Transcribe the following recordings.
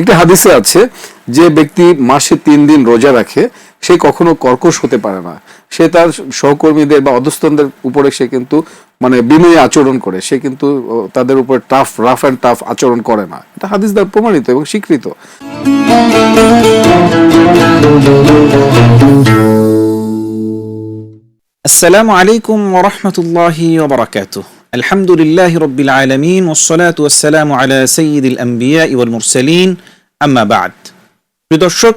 একটি হাদিসে আছে যে ব্যক্তি মাসে 3 দিন রোজা রাখে সে কখনো কর্কশ হতে পারে না, সে তার সহকর্মীদের বা অধস্তনদের উপরে সে কিন্তু মানে বিনয়ী আচরণ করে, সে কিন্তু তাদের উপর রাফ অ্যান্ড টাফ আচরণ করে না। এটা হাদিস দ্বারা প্রমাণিত এবং স্বীকৃত। আসসালামু আলাইকুম ওয়া রাহমাতুল্লাহি ওয়া বারাকাতুহু। আলহামদুলিল্লাহি রাব্বিল আলামিন ওয়াস সালাতু ওয়াস সালামু আলা সাইয়্যিদিল আম্বিয়া ওয়াল মুরসালিন, আম্মা বা'দ। প্রিয় দর্শক,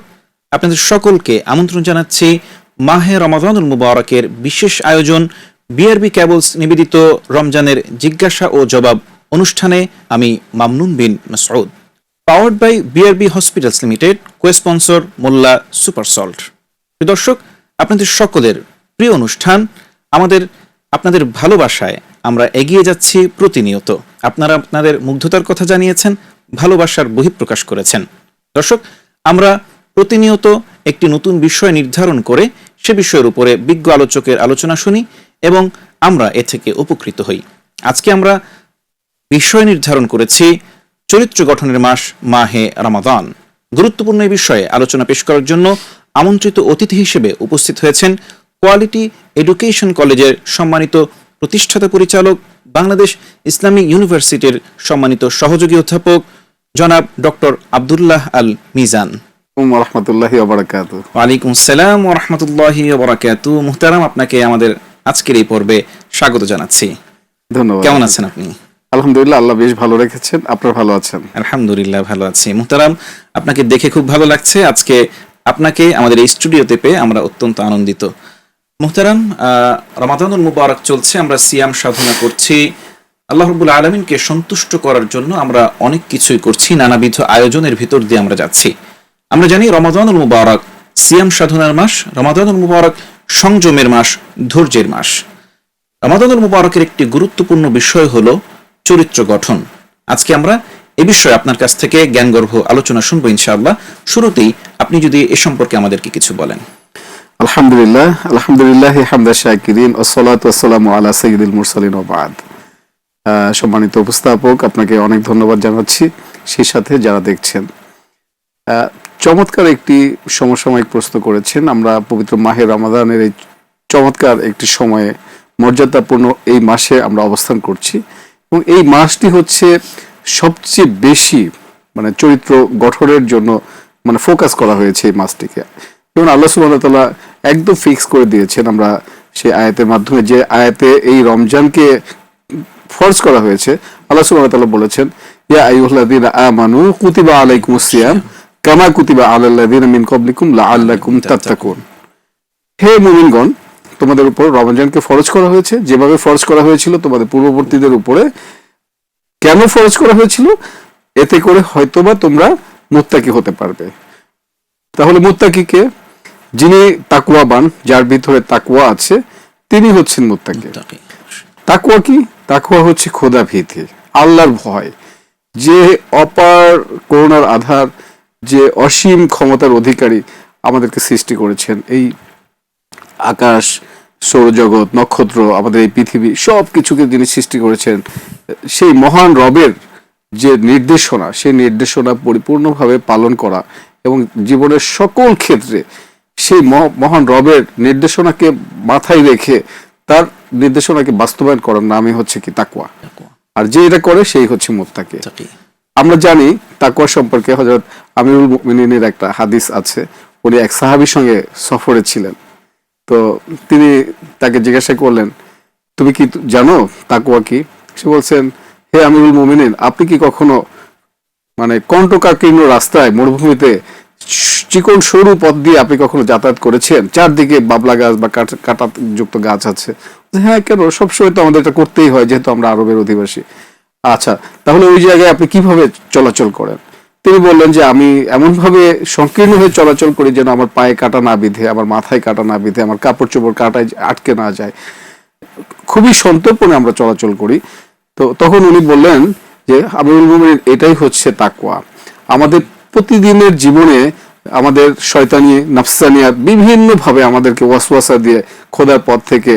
আপনাদের সকলকে আমন্ত্রণ জানাচ্ছি মাহে রমাদানুল মুবারকের বিশেষ আয়োজন বিআরবি কেবলস নিবেদিত রমজানের জিজ্ঞাসা ও জবাব অনুষ্ঠানে। আমি Mamnun Bin Masud, powered by BRB hospitals limited, co-sponsor Molla super Salt. প্রিয় দর্শক, আপনাদের সকলের প্রিয় অনুষ্ঠান আপনাদের ভালোবাসায় আমরা এগিয়ে যাচ্ছি প্রতিনিয়ত। আপনারা আপনাদের মুগ্ধতার কথা জানিয়েছেন, ভালোবাসার বহিঃপ্রকাশ করেছেন। দর্শক, আমরা প্রতিনিয়ত একটি নতুন বিষয় নির্ধারণ করে সে বিষয়ের উপরে বিজ্ঞ আলোচকের আলোচনা শুনি এবং আমরা এ থেকে উপকৃত হই। আজকে আমরা বিষয় নির্ধারণ করেছি চরিত্র গঠনের মাস মাহে রমাদান। গুরুত্বপূর্ণ এই বিষয়ে আলোচনা পেশ করার জন্য আমন্ত্রিত অতিথি হিসেবে উপস্থিত হয়েছেন কোয়ালিটি এডুকেশন কলেজের সম্মানিত প্রতিষ্ঠাতা পরিচালক, বাংলাদেশ ইসলামিক ইউনিভার্সিটির সম্মানিত সহযোগী অধ্যাপক জনাব ডক্টর আব্দুল্লাহ আল মিজান। ওয়ালাইকুম আসসালাম ওয়া রাহমাতুল্লাহি ওয়া বারাকাতুহু। মুহতারাম, আপনাকে আমাদের আজকের এই পর্বে স্বাগত জানাচ্ছি। ধন্যবাদ। কেমন আছেন আপনি? আলহামদুলিল্লাহ, আল্লাহ বেশ ভালো রেখেছেন। আপনারা ভালো আছেন? আলহামদুলিল্লাহ ভালো আছি। মুহতারাম, আপনাকে দেখে খুব ভালো লাগছে। আজকে আপনাকে আমাদের এই স্টুডিওতে পেয়ে আমরা অত্যন্ত আনন্দিত। মুহতারাম, রমাদানুল মুবারক চলছে, আমরা সিয়াম সাধনা করছি, আল্লাহ রাব্বুল আলামিনকে সন্তুষ্ট করার জন্য আমরা অনেক কিছুই করছি, নানাবিধ আয়োজনের ভিতর দিয়ে আমরা যাচ্ছি। আমরা জানি রমাদানুল মুবারক সিয়াম সাধনার মাস, রমাদানুল মুবারক সংযমের মাস, ধৈর্যের মাস। রমাদানুল মুবারকের একটি গুরুত্বপূর্ণ বিষয় হলো চরিত্র গঠন। আজকে আমরা এ বিষয়ে আপনার কাছ থেকে জ্ঞানগর্ভ আলোচনা শুনবো ইনশাআল্লাহ। শুরুতেই আপনি যদি এ সম্পর্কে আমাদেরকে কিছু বলেন। আলহামদুলিল্লাহ হামদা শাকিরিন ওয়াস সালাতু ওয়াস সালামু আলা সাইয়্যিদিল মুরসালিন ওয়া বা'দ। সম্মানিত উপস্থাপক, আপনাকে অনেক ধন্যবাদ জানাচ্ছি, সেই সাথে যারা দেখছেন। চমৎকার একটি সমসাময়িক প্রশ্ন করেছেন। আমরা পবিত্র মাহে রমাদানের এই চমৎকার একটি সময়ে, মর্যাদাপূর্ণ এই মাসে আমরা অবস্থান করছি এবং এই মাসটি হচ্ছে সবচেয়ে বেশি মানে চরিত্র গঠনের জন্য মানে ফোকাস করা হয়েছে এই মাসটিকে। যেমন আল্লাহ সুবহানাহু ওয়া তাআলা একদম ফিক্স করে দিয়েছেন। আমরা সেই আয়াতের মাধ্যমে, যে আয়াতে এই রমজানকে ফরজ করা হয়েছে, আল্লাহ সুবহানাহু ওয়া তাআলা বলেছেন, ইয়া আইয়ুহাল্লাযীনা আমানু কুতিবা আলাইকুমুস সিয়াম কামা কুতিবা আলাল্লাযীনা মিন ক্বাবলিকুম লাআল্লাকুম তাত্তাকুন। হে মুমিনগণ, তোমাদের উপর রমজানকে ফরজ করা হয়েছে যেভাবে ফরজ করা হয়েছিল তোমাদের পূর্ববর্তীদের উপরে। কেন ফরজ করা হয়েছিল? এতে করে হয়তোবা তোমরা মুত্তাকি হতে পারবে। তাহলে মুত্তাকি কে? যিনি তাকওয়াবান, যার ভিতরে তাকওয়া আছে, তিনি হচ্ছেন মুত্তাকি। তাকওয়া কি? তাকওয়া হচ্ছে খোদা ভীতি, আল্লাহর ভয়, যে অপার করুণার আধার, যে অসীম ক্ষমতার অধিকারী আমাদেরকে সৃষ্টি করেছেন। এই আকাশ, সৌরজগৎ, নক্ষত্র, আমাদের এই পৃথিবী, সব কিছুকে যিনি সৃষ্টি করেছেন, সেই মহান রবের যে নির্দেশনা, সেই নির্দেশনা পরিপূর্ণভাবে পালন করা এবং জীবনের সকল ক্ষেত্রে সেই মহান রবের নির্দেশনাকে মাথায় রেখে তার নির্দেশনাকে বাস্তবায়ন করার নামই হচ্ছে কি তাকওয়া। আর যে এটা করে সেই হচ্ছে মুত্তাকি। আমরা জানি তাকওয়া সম্পর্কে হযরত আমিরুল মুমিনিনের একটা হাদিস আছে। উনি এক সাহাবীর সঙ্গে সফরে ছিলেন, তো তিনি তাকে জিজ্ঞাসা করলেন, তুমি কি জানো তাকওয়া কি? সে বলছেন, হে আমিরুল মুমিনিন, আপনি কি কখনো মানে কণ্টকাকীর্ণ রাস্তায়, মরুভূমিতে চিকন সরু পথ দিয়ে আপনি কখনো যাতায়াত করেছেন? চারদিকে বাবলা গাছ বা কাঁটা যুক্ত গাছ আছে। হ্যাঁ, কেন? সবসময় তো আমাদের এটা করতেই হয়, যেহেতু আমরা আরবের অধিবাসী। আচ্ছা, তাহলে ওই জায়গায় আপনি কিভাবে চলাচল করেন? তিনি বললেন যে আমি এমন ভাবে সংকীর্ণ হয়ে চলাচল করি যেন আমার পায়ে কাঁটা না বিঁধে, আমার মাথায় কাঁটা না বিঁধে, আমার কাপড় চোপড় কাঁটায় আটকে না যায়। খুবই সন্তর্পণে আমরা চলাচল করি। তো তখন উনি বললেন যে আমিরুল মুমিনিন, এটাই হচ্ছে তাকওয়া। আমাদের প্রতিদিনের জীবনে আমাদের শয়তানি নাফসানিয়া বিভিন্ন ভাবে আমাদেরকে ওয়াসওয়াসা দিয়ে খোদার পথ থেকে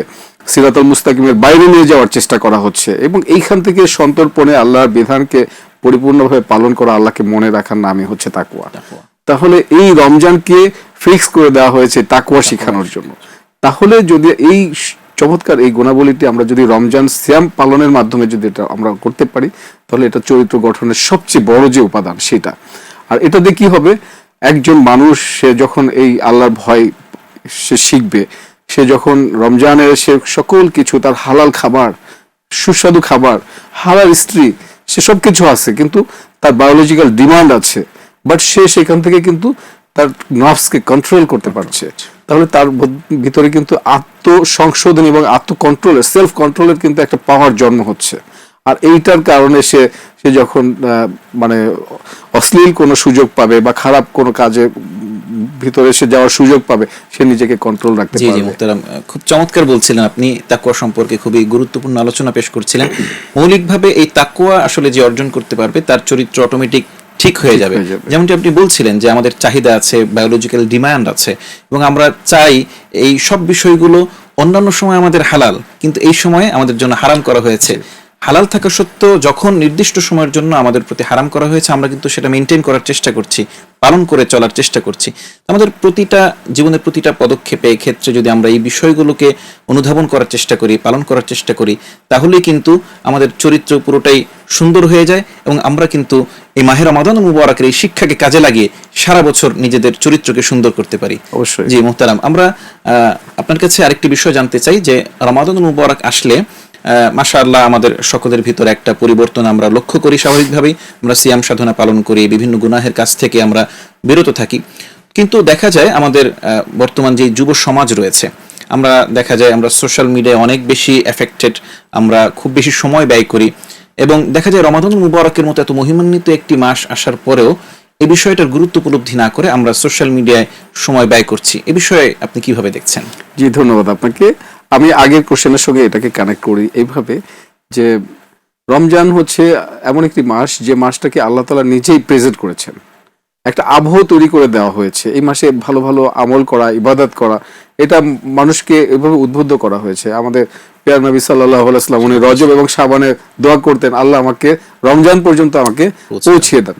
সিরাতুল মুস্তাকিমের বাইরে নিয়ে যাওয়ার চেষ্টা করা হচ্ছে এবং এইখান থেকে সন্তর্পণে আল্লাহর বিধানকে পরিপূর্ণভাবে পালন করা, আল্লাহকে মনে রাখার নামই হচ্ছে তাকওয়া। তাহলে এই রমজানকে ফিক্স করে দেওয়া হয়েছে তাকওয়া শেখানোর জন্য। তাহলে যদি এই চমৎকার এই গুণাবলীটি আমরা যদি রমজান সিয়াম পালনের মাধ্যমে যদি এটা আমরা করতে পারি, তাহলে এটা চরিত্র গঠনের সবচেয়ে বড় যে উপাদান সেটা। আর এটা দিয়ে কি হবে, একজন মানুষ সে যখন এই আল্লাহর ভয় সে শিখবে, সে যখন রমজানের সে সকল কিছু তার হালাল খাবার, সুস্বাদু খাবার, হালাল স্ত্রী, সে সব কিছু আছে, কিন্তু তার বায়োলজিক্যাল ডিমান্ড আছে, বাট সে সেখান থেকে কিন্তু তার নফসকে কন্ট্রোল করতে পারছে, তাহলে তার ভিতরে কিন্তু আত্মসংশোধন এবং আত্মকন্ট্রোলের, সেলফ কন্ট্রোলের কিন্তু একটা পাওয়ার জন্ম হচ্ছে। আর এইটার কারণে সে যখন মানে অশ্লীল কোনো সুযোগ পাবে বা খারাপ কোনো কাজে ভিতরে সে যাওয়ার সুযোগ পাবে, সে নিজেকে কন্ট্রোল রাখতে পারবে। জি মুহতারাম, খুব চমৎকার বলছিলেন আপনি, তাকওয়া সম্পর্কে খুবই গুরুত্বপূর্ণ আলোচনা পেশ করছিলেন। মৌলিকভাবে এই তাকওয়া আসলে যে অর্জন করতে পারবে তার চরিত্র অটোমেটিক ঠিক হয়ে যাবে। যেমনটি আপনি বলছিলেন যে আমাদের চাহিদা আছে, বায়োলজিক্যাল ডিমান্ড আছে, এবং আমরা চাই এই সব বিষয়গুলো অন্যান্য সময় আমাদের হালাল, কিন্তু এই সময়ে আমাদের জন্য হারাম করা হয়েছে। হালাল থাকা সত্ত্বেও যখন নির্দিষ্ট সময়ের জন্য আমাদের প্রতি হারাম করা হয়েছে, আমরা কিন্তু সেটা মেনটেন করার চেষ্টা করছি, পালন করে চলার চেষ্টা করছি। আমাদের প্রতিটা জীবনের প্রতিটা পদক্ষেপে ক্ষেত্রে যদি আমরা এই বিষয়গুলোকে অনুধাবন করার চেষ্টা করি, পালন করার চেষ্টা করি, তাহলেই কিন্তু আমাদের চরিত্র পুরোটাই সুন্দর হয়ে যায়, এবং আমরা কিন্তু এই মাহে রমাদানুল মুবারকের এই শিক্ষাকে কাজে লাগিয়ে সারা বছর নিজেদের চরিত্রকে সুন্দর করতে পারি। অবশ্যই। জি মুহতারাম, আমরা আপনার কাছে আরেকটি বিষয় জানতে চাই যে রমাদানুল মুবারক আসলে মাশাআল্লাহ আমাদের সকলের ভিতরে একটা পরিবর্তন আমরা লক্ষ্য করি। স্বাভাবিকভাবেই আমরা সিয়াম সাধনা পালন করি, বিভিন্ন গুনাহের কাছ থেকে আমরা বিরত থাকি, কিন্তু দেখা যায় আমাদের বর্তমান যে যুব সমাজ রয়েছে, আমরা দেখা যায় আমরা সোশ্যাল মিডিয়ায় অনেক বেশি এফেক্টেড, আমরা খুব বেশি সময় ব্যয় করি, এবং দেখা যায় রমাদানুল মুবারকের মতো এত মহিমান্বিত একটি মাস আসার পরেও এই বিষয়টার গুরুত্ব উপলব্ধি না করে আমরা সোশ্যাল মিডিয়ায় সময় ব্যয় করছি। এ বিষয়ে আপনি কিভাবে দেখছেন? জি ধন্যবাদ আপনাকে। আমি আগের কোশ্চেনের সঙ্গে এটাকে কানেক্ট করি এইভাবে যে রমজান হচ্ছে এমন একটি মাস যে মাসটাকে আল্লাহ তাআলা নিজেই প্রেজেন্ট করেছেন, একটা আবহ তৈরি করে দেওয়া হয়েছে। এই মাসে ভালো ভালো আমল করা, ইবাদত করা, এটা মানুষকে এভাবে উদ্বুদ্ধ করা হয়েছে। আমাদের প্রিয় নবী সাল্লাল্লাহু আলাইহি ওয়াসাল্লাম উনি রজব এবং শাবানে দোয়া করতেন, আল্লাহ আমাকে রমজান পর্যন্ত আমাকে পৌঁছিয়ে দেন।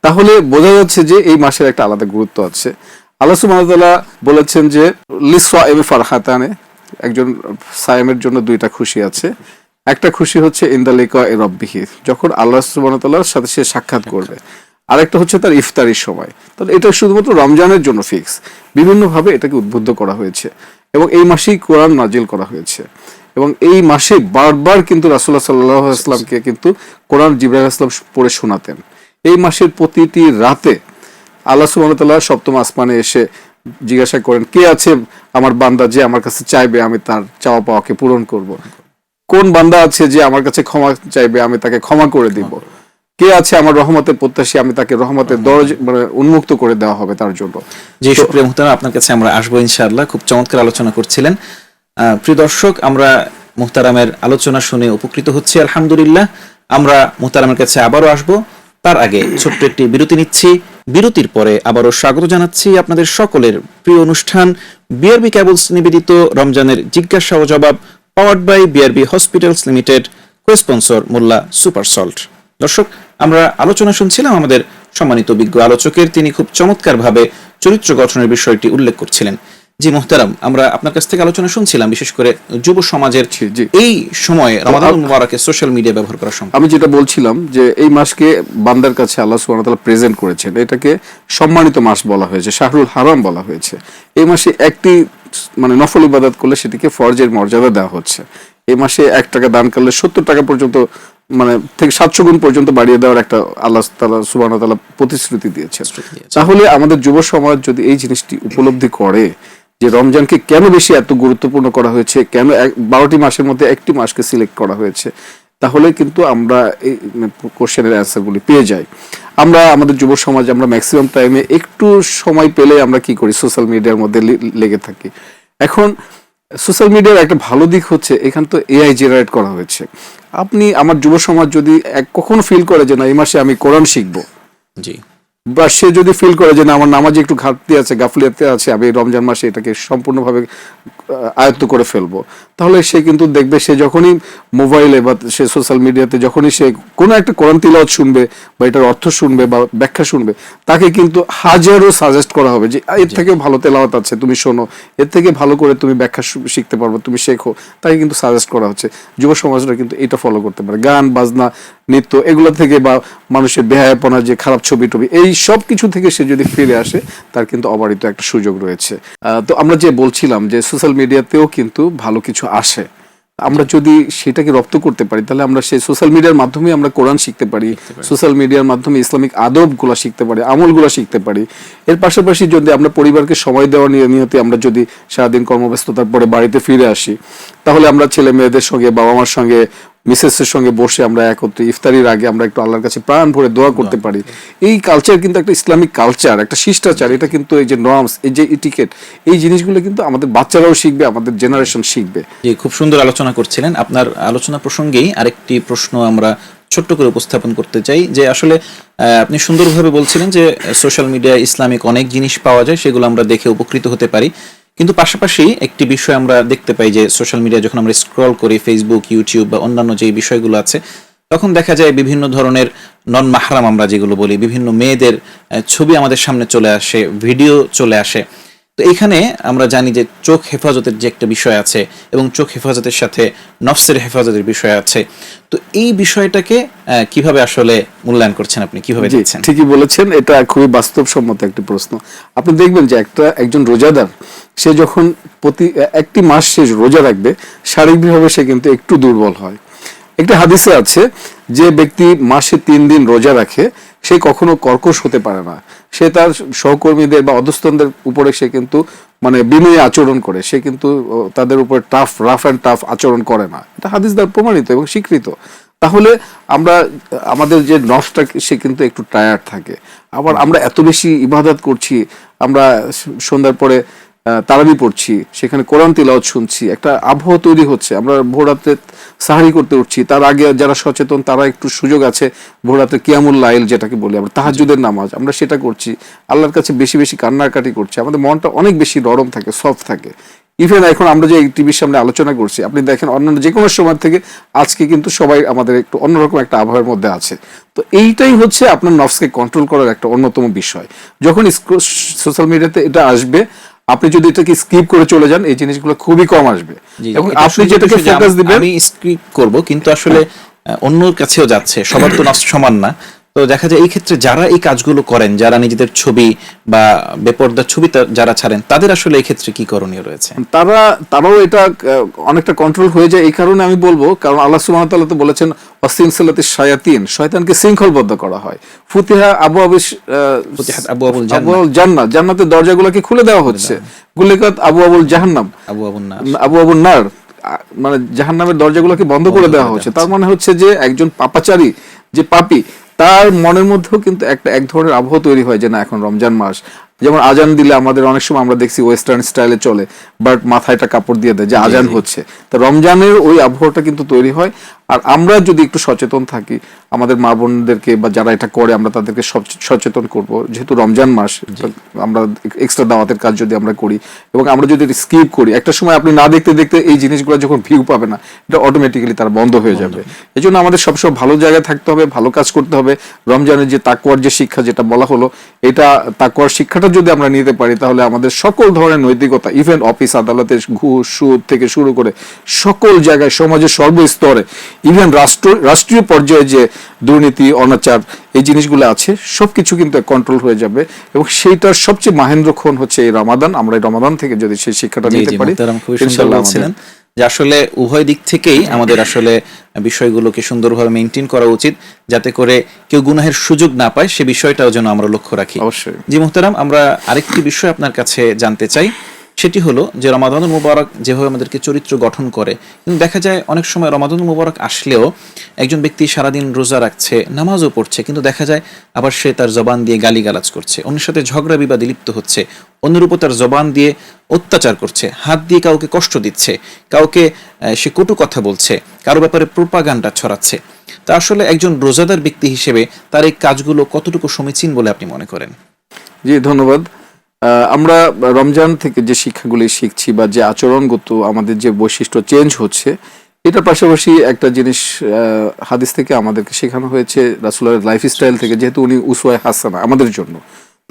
তাহলে বোঝা যাচ্ছে যে এই মাসের একটা আলাদা গুরুত্ব আছে। আল্লাহ সুবহানাহু ওয়া তাআলা বলেছেন যে লিসসাইমি ফারহাতানে, একজন সায়েমের জন্য দুইটা খুশি আছে। একটা খুশি হচ্ছে ইনদা লিকাই রাব্বিহি, যখন আল্লাহ সুবহানাহু ওয়া তাআলার সাথে সে সাক্ষাৎ করবে। আরেকটা হচ্ছে তার ইফতারির সময়। তাহলে এটা শুধুমাত্র রমজানের জন্য ফিক্স, বিভিন্নভাবে এটাকে উদ্বুদ্ধ করা হয়েছে, এবং এই মাসেই কোরআন নাজিল করা হয়েছে, এবং এই মাসে বারবার কিন্তু রাসূলুল্লাহ সাল্লাল্লাহু আলাইহি ওয়াসাল্লামকে কিন্তু কোরআন জিবরাইল আলাইহিস সালাম পড়ে শোনাতেন। এই মাসের প্রতিটি রাতে আল্লাহ সুবহানাহু ওয়া তাআলা সপ্তম আসমানে এসে জিজ্ঞাসা করেন, কে আছে আমার বান্দা যে আমার কাছে চাইবে, আমি তার চাওয়া পাওয়াকে পূরণ করব। কোন বান্দা আছে যে আমার কাছে ক্ষমা চাইবে, আমি তাকে ক্ষমা করে দিব। কে আছে আমার রহমতের প্রত্যাশী, আমি তাকে রহমতের দরজা মানে উন্মুক্ত করে দেওয়া হবে তার জন্য। জি শুকরিয়া মুহতারাম, আপনার কাছে আমরা আসবো ইনশাআল্লাহ। খুব চমৎকার আলোচনা করছিলেন। প্রিয় দর্শক, আমরা মুহতারামের আলোচনা শুনে উপকৃত হচ্ছি আলহামদুলিল্লাহ। আমরা মুহতারামের কাছে আবারও আসবো, তার আগে ছোট্ট একটি বিরতি নিচ্ছি। বিরতির পরে আবারও স্বাগত জানাচ্ছি আপনাদের সকলের প্রিয় অনুষ্ঠান বিআরবি কেবলস নিবেদিত রমজানের জিজ্ঞাসা ও জবাব, powered by BRB hospitals limited, co-sponsor Molla super salt. দর্শক, আমরা আলোচনা শুনছিলাম আমাদের সম্মানিত বিজ্ঞ আলোচকের, তিনি খুব চমৎকারভাবে চরিত্র গঠনের বিষয়টি উল্লেখ করছিলেন। জি মুহতারাম, আমরা আপনার কাছ থেকে আলোচনা শুনছিলাম বিশেষ করে যুব সমাজের এই সময়ে রমাদানুল মুবারকে সোশ্যাল মিডিয়া ব্যবহার করা সম্ভব। আমি যেটা বলছিলাম যে এই মাসকে বান্দার কাছে আল্লাহ সুবহানাহু ওয়া তাআলা প্রেজেন্ট করেছেন, এটাকে সম্মানিত মাস বলা হয়েছে, শাহরুল হারাম বলা হয়েছে। এই মাসে একটি মানে নফল ইবাদত করলে সেটিকে ফরজের মর্যাদা দেওয়া হচ্ছে। এই মাসে 1 টাকা দান করলে 70 টাকা পর্যন্ত মানে থেকে 700 গুণ পর্যন্ত বাড়িয়ে দেওয়ার একটা আল্লাহ তাআলা সুবহানাহু ওয়া তাআলা প্রতিশ্রুতি দিয়েছেন। তাহলে আমাদের যুব সমাজ যদি এই জিনিসটি উপলব্ধি করে যে রমজানকে কেন বেশি এত গুরুত্বপূর্ণ করা হয়েছে, কেন 12টি মাসের মধ্যে একটি মাসকে সিলেক্ট করা হয়েছে, তাহলে কিন্তু আমরা এই কোশ্চেনের অ্যান্সারগুলি পেয়ে যাই। আমরা আমাদের যুব সমাজ আমরা ম্যাক্সিমাম টাইমে একটু সময় পেলে আমরা কি করি, সোশ্যাল মিডিয়ার মধ্যে লেগে থাকি। এখন সোশ্যাল মিডিয়ার একটা ভালো দিক হচ্ছে এখান তো এআই জেনারেট করা হয়েছে। আপনি আমার যুব সমাজ যদি কখনো ফিল করে যে না এই মাসে আমি কোরআন শিখবো, জি বা সে যদি ফিল করে যে না আমার নামাজে একটু ঘাটতি আছে, গাফলিয়াতে আছে, আমি এই রমজান মাসে এটাকে সম্পূর্ণভাবে আয়ত্ত করে ফেলবো, তাহলে সে কিন্তু দেখবে সে যখনই মোবাইলে বা সে সোশ্যাল মিডিয়াতে যখনই সে কোনো একটা কোরআন তিলাওয়াত শুনবে বা এটার অর্থ শুনবে বা ব্যাখ্যা শুনবে, তাকে কিন্তু হাজারো সাজেস্ট করা হবে যে এর থেকেও ভালো তেলাওয়াত আছে, তুমি শোনো, এর থেকে ভালো করে তুমি ব্যাখ্যা শিখতে পারবো, তুমি শেখো, তাকে কিন্তু সাজেস্ট করা হচ্ছে। যুব সমাজরা কিন্তু এটা ফলো করতে পারে। গান বাজনা নৃত্য এগুলো থেকে বা মানুষের বেহায়াপনা, যে খারাপ ছবি টবি, এই সব কিছু থেকে সে যদি ফিরে আসে, তার কিন্তু অবারিত একটা সুযোগ রয়েছে। তো আমরা যে বলছিলাম যে সোশ্যাল মিডিয়াতেও কিন্তু ভালো কিছু আসে, আমরা যদি সেটাকে রপ্ত করতে পারি, তাহলে আমরা সেই সোশ্যাল মিডিয়ার মাধ্যমে আমরা কোরআন শিখতে পারি, সোশ্যাল মিডিয়ার মাধ্যমে ইসলামিক আদবগুলো শিখতে পারি, আমলগুলো শিখতে পারি। এর পাশাপাশি যদি আমরা পরিবারকে সময় দেওয়া নিয়মিত, আমরা যদি সারাদিন কর্মব্যস্ততার পরে বাড়িতে ফিরে আসি, তাহলে আমরা ছেলে মেয়েদের সঙ্গে, বাবা মার সঙ্গে, মিসেসের সঙ্গে বসে আমরা একত্রে ইফতারির আগে আমরা একটু আল্লাহর কাছে প্রাণ ভরে দোয়া করতে পারি। এই কালচার কিন্তু একটা ইসলামিক কালচার, একটা শিষ্টাচার। এটা কিন্তু এই যে নর্মস, এই যে ইটিকেট, এই জিনিসগুলো কিন্তু আমাদের বাচ্চারাও শিখবে, আমাদের জেনারেশন শিখবে। জি, খুব সুন্দর আলোচনা করছিলেন। আপনার আলোচনা প্রসঙ্গেই আরেকটি প্রশ্ন আমরা ছোট্ট করে উপস্থাপন করতে চাই, যে আসলে আপনি সুন্দরভাবে বলছিলেন যে সোশ্যাল মিডিয়ায় ইসলামিক অনেক জিনিস পাওয়া যায়, সেগুলো আমরা দেখে উপকৃত হতে পারি। কিন্তু পাশাপাশি একটি বিষয় আমরা দেখতে পাই যে সোশ্যাল মিডিয়া যখন আমরা স্ক্রল করি, ফেসবুক, ইউটিউব বা অন্যান্য যে বিষয়গুলো আছে, তখন দেখা যায় বিভিন্ন ধরনের নন মাহরাম আমরা যেগুলো বলি, বিভিন্ন মেয়েদের ছবি আমাদের সামনে চলে আসে, ভিডিও চলে আসে। তো এখানে আমরা জানি যে চোখ হেফাজতের যে একটা বিষয় আছে, এবং চোখ হেফাজতের সাথে নফসের হেফাজতের বিষয় আছে। তো এই বিষয়টাকে কিভাবে আসলে মূল্যায়ন করছেন আপনি, কিভাবে দেখছেন? ঠিকই বলেছেন, এটা খুবই বাস্তবসম্মত একটি প্রশ্ন। আপনি দেখবেন যে একজন রোজাদার, সে যখন প্রতি একটি মাস সে রোজা রাখবে, শারীরিকভাবে সে কিন্তু একটু দুর্বল হয়। একটি হাদিসে আছে যে ব্যক্তি মাসে 3 দিন রোজা রাখে, সে কখনো কর্কশ হতে পারে না। সে তার সহকর্মীদের বা অধস্তনদের উপরে সে কিন্তু মানে বিনয়ী আচরণ করে, সে কিন্তু তাদের উপরে রাফ অ্যান্ড টাফ আচরণ করে না। এটা হাদিস দ্বারা প্রমাণিত এবং স্বীকৃত। তাহলে আমরা আমাদের যে নফসটা, সে কিন্তু একটু টায়ার্ড থাকে। আবার আমরা এত বেশি ইবাদত করছি, আমরা সন্ধ্যার পরে তারাবি পড়ছি, সেখানে কোরআন তিলাওয়াত শুনছি, একটা আবহাওয়া তৈরি হচ্ছে। আমরা ভোররাতে সাহারি করতে উঠছি, তার আগে যারা সচেতন তারা একটু সুযোগ আছে ভোররাতে কিয়ামুল লাইল যেটাকে বলি আমরা, তাহাজ্জুদের নামাজ, আমরা সেটা করছি, আল্লাহর কাছে বেশি বেশি কান্নাকাটি করছি, আমাদের মনটা অনেক বেশি নরম থাকে, সফট থাকে। ইভেন এখন আমরা যে টিভির সামনে আলোচনা করছি, আপনি দেখেন অন্যান্য যে কোনো সময় থেকে আজকে কিন্তু সবাই আমাদের একটু অন্যরকম একটা আবহাওয়ার মধ্যে আছে। তো এইটাই হচ্ছে আপনার নফসকে কন্ট্রোল করার একটা অন্যতম বিষয়। যখন সোশ্যাল মিডিয়াতে এটা আসবে, আপনি যদি এটাকে স্কিপ করে চলে যান, এই জিনিসগুলো খুবই কম আসবে, এবং আপনি যেটাকে ফোকাস দিবেন। আমি স্কিপ করব, কিন্তু আসলে অন্যর কাছেও যাচ্ছে, সবার তো নফস সমান না। তো দেখা যায় এই ক্ষেত্রে যারা এই কাজগুলো করেন, যারা নিজেদের ছবি বা বেপরদার ছবি যারা ছাড়েন, তাদের আসলে এই ক্ষেত্রে কি করণীয় রয়েছে? তারাও এটা অনেকটা কন্ট্রোল হয়ে যায়। এই কারণে আমি বলবো, কারণ আল্লাহ সুবহানাহু ওয়া তাআলা তো বলেছেন ওয়াসিনসালাতিশ শায়াতিন, শয়তানকে শৃঙ্খলবদ্ধ করা হয়। ফুতিহা আবওয়াবুল জান্নাহ, জান্নাতের দরজাগুলোকে খুলে দেওয়া হচ্ছে। গুলিকাত আবওয়াবুল জাহান্নাম, আবওয়াবুন নার, মানে জাহান্নামের দরজাগুলোকে বন্ধ করে দেওয়া হচ্ছে। তার মানে হচ্ছে যে একজন পাপাচারী, যে পাপী, তার মনের মধ্যেও কিন্তু এক ধরনের আবহাওয়া তৈরি হয় যে না, এখন রমজান মাস। যেমন আজান দিলে আমাদের অনেক সময় আমরা দেখছি ওয়েস্টার্ন স্টাইলে চলে, বাট মাথায় একটা কাপড় দিয়ে দেয় যে আজান হচ্ছে। তো রমজানের ওই আবহাওয়াটা কিন্তু তৈরি হয়। আর আমরা যদি একটু সচেতন থাকি, আমাদের মা বোনদেরকে বা যারা এটা করে, আমরা তাদেরকে সচেতন করব, যেহেতু রমজান মাস, আমরা এক্সট্রা দাওয়াতের কাজ যদি আমরা করি, এবং আমরা যদি স্কিপ করি, একটা সময় আপনি না দেখতে দেখতে এই জিনিসগুলো যখন ভিউ পাবে না, এটা অটোমেটিক্যালি তার বন্ধ হয়ে যাবে। এই জন্য আমাদের সবসময় ভালো জায়গায় থাকতে হবে, ভালো কাজ করতে হবে। রমজানের যে তাকওয়ার যে শিক্ষা যেটা বলা হলো, এটা তাকওয়ার শিক্ষাটা যদি আমরা নিতে পারি, তাহলে আমাদের সকল ধরনের নৈতিকতা, ইভেন অফিস আদালতে ঘুষ সুদ থেকে শুরু করে সকল জায়গায়, সমাজের সর্বস্তরে, ইভেন রাষ্ট্রীয় পর্যায়ে যে দুর্নীতি, অনাচার, এই জিনিসগুলো আছে, সবকিছু কিন্তু কন্ট্রোল হয়ে যাবে। এবং সেইটার সবচেয়ে মাহেন্দ্রক্ষণ হচ্ছে এই রমাদান। আমরা এই রমাদান থেকে যদি সেই শিক্ষাটা নিতে পারি, ইনশাআল্লাহ। যে আসলে উভয় দিক থেকেই আমাদের আসলে বিষয়গুলোকে সুন্দরভাবে মেইনটেইন করা উচিত, যাতে করে কেউ গুনাহের সুযোগ না পায়, সে বিষয়টাও যেন আমরা লক্ষ্য রাখি। অবশ্যই। জি মুহতারাম, আমরা আরেকটি বিষয় আপনার কাছে জানতে চাই। সেটি হলো যে রমাদানুল মুবারক যেভাবে আমাদেরকে চরিত্র গঠন করে, কিন্তু দেখা যায় অনেক সময় রমাদানুল মুবারক আসলেও একজন ব্যক্তি সারাদিন রোজা রাখছে, নামাজও পড়ছে, কিন্তু দেখা যায় আবার সে তার জবান দিয়ে গালিগালাজ করছে, অন্যের সাথে ঝগড়া বিবাদে লিপ্ত হচ্ছে, অন্যের উপর তার জবান দিয়ে অত্যাচার করছে, হাত দিয়ে কাউকে কষ্ট দিচ্ছে, কাউকে সে কটু কথা বলছে, কারো ব্যাপারে প্রোপাগান্ডা ছড়াচ্ছে। তা আসলে একজন রোজাদার ব্যক্তি হিসেবে তার এই কাজগুলো কতটুকু সমীচীন বলে আপনি মনে করেন? জি, ধন্যবাদ। আমরা রমজান থেকে যে শিক্ষাগুলি শিখছি বা যে আচরণগত আমাদের যে বৈশিষ্ট্য চেঞ্জ হচ্ছে, এটার পাশাপাশি একটা জিনিস হাদিস থেকে আমাদেরকে শেখানো হয়েছে, রাসূলের লাইফস্টাইল থেকে, যেহেতু উনি উসওয়ায়ে হাসানা আমাদের জন্য।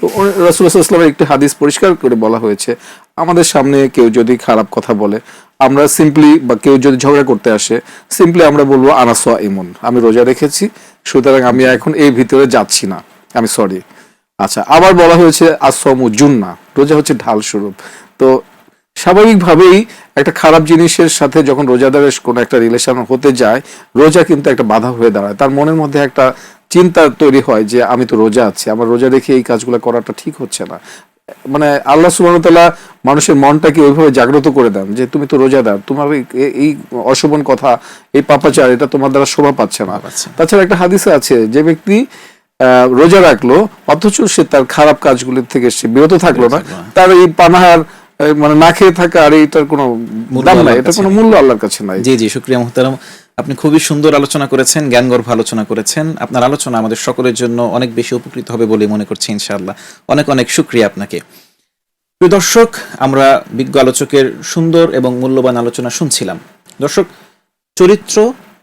তো রাসূলুল্লাহ সাল্লাল্লাহু আলাইহি ওয়াসাল্লামের একটি হাদিস পরিষ্কার করে বলা হয়েছে, আমাদের সামনে কেউ যদি খারাপ কথা বলে, আমরা সিম্পলি, বা কেউ যদি ঝগড়া করতে আসে, সিম্পলি আমরা বলবো আনা সাইমুন, আমি রোজা রেখেছি, সুতরাং আমি এখন এই ভিতরে যাচ্ছি না, আমি সরি। আচ্ছা, আবার বলা হয়েছে আসসামু জুন্নাহ, রোজা হচ্ছে ঢাল স্বরূপ। তো স্বাভাবিকভাবেই একটা খারাপ জিনিসের সাথে যখন রোজাদারের কোনো একটা রিলেশন হতে যায়, রোজা কিন্তু একটা বাধা হয়ে দাঁড়ায়। তার মনের মধ্যে একটা চিন্তা তৈরি হয় যে আমি তো রোজা আছি, আমার রোজা রেখে এই কাজগুলো করাটা ঠিক হচ্ছে না। মানে আল্লাহ সুবহানাহু ওয়া তাআলা মানুষের মনটাকে ওইভাবে জাগ্রত করে দেন যে তুমি তো রোজাদার, তোমার এই অশোভন কথা, এই পাপাচার, এটা তোমার দ্বারা শোভা পাচ্ছে না। তাছাড়া একটা হাদিসে আছে, যে ব্যক্তি রোজা রাখলো অথচ সে তার খারাপ কাজগুলির থেকে সে বিরত থাকলো না, তার এই পানাহার, মানে না খেয়ে থাকা, আর এইটার কোনো দাম নাই, এটা কোনো মূল্য আল্লাহর কাছে নাই। জি জি, শুকরিয়া মুহতারাম, আপনি খুবই সুন্দর আলোচনা করেছেন, জ্ঞানগর্ভ আলোচনা করেছেন। আপনার আলোচনা আমাদের সকলের জন্য অনেক বেশি উপকৃত হবে বলে মনে করছি ইনশাআল্লাহ। অনেক অনেক শুকরিয়া আপনাকে। প্রিয় দর্শক, আমরা বিজ্ঞ আলোচকের সুন্দর এবং মূল্যবান আলোচনা শুনছিলাম। দর্শক, চরিত্র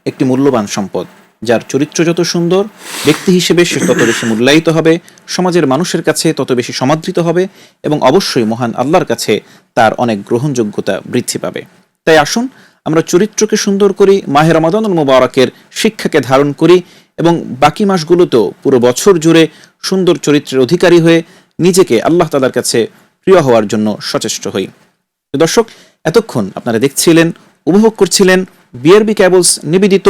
একটি মূল্যবান সম্পদ, যার চরিত্র যত সুন্দর, ব্যক্তি হিসেবে সে তত বেশি মূল্যায়িত হবে, সমাজের মানুষের কাছে তত বেশি সমাদৃত হবে, এবং অবশ্যই মহান আল্লাহর কাছে তার অনেক গ্রহণযোগ্যতা বৃদ্ধি পাবে। তাই আসুন আমরা চরিত্রকে সুন্দর করি, মাহে রমাদানুল মুবারকের শিক্ষাকে ধারণ করি, এবং বাকি মাসগুলোতেও পুরো বছর জুড়ে সুন্দর চরিত্রের অধিকারী হয়ে নিজেকে আল্লাহ তাআলার কাছে প্রিয় হওয়ার জন্য সচেষ্ট হই। দর্শক, এতক্ষণ আপনারা দেখছিলেন, উপভোগ করছিলেন বিআরবি কেবলস নিবেদিত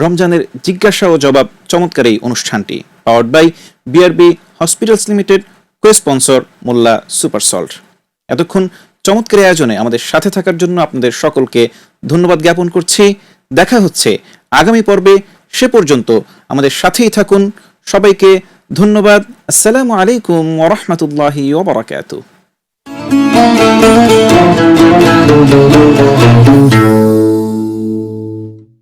রমজানের জিজ্ঞাসা ও জবাব চমৎকার এই অনুষ্ঠানটি, powered by BRB hospitals limited, co-sponsor Molla super salt. এতক্ষণ চমৎকার আয়োজনে আমাদের সাথে থাকার জন্য আপনাদের সকলকে ধন্যবাদ জ্ঞাপন করছি। দেখা হচ্ছে আগামী পর্বে, সে পর্যন্ত আমাদের সাথেই থাকুন। সবাইকে ধন্যবাদ। আসসালামু আলাইকুম ওয়া রাহমাতুল্লাহি ওয়া বারাকাতুহু।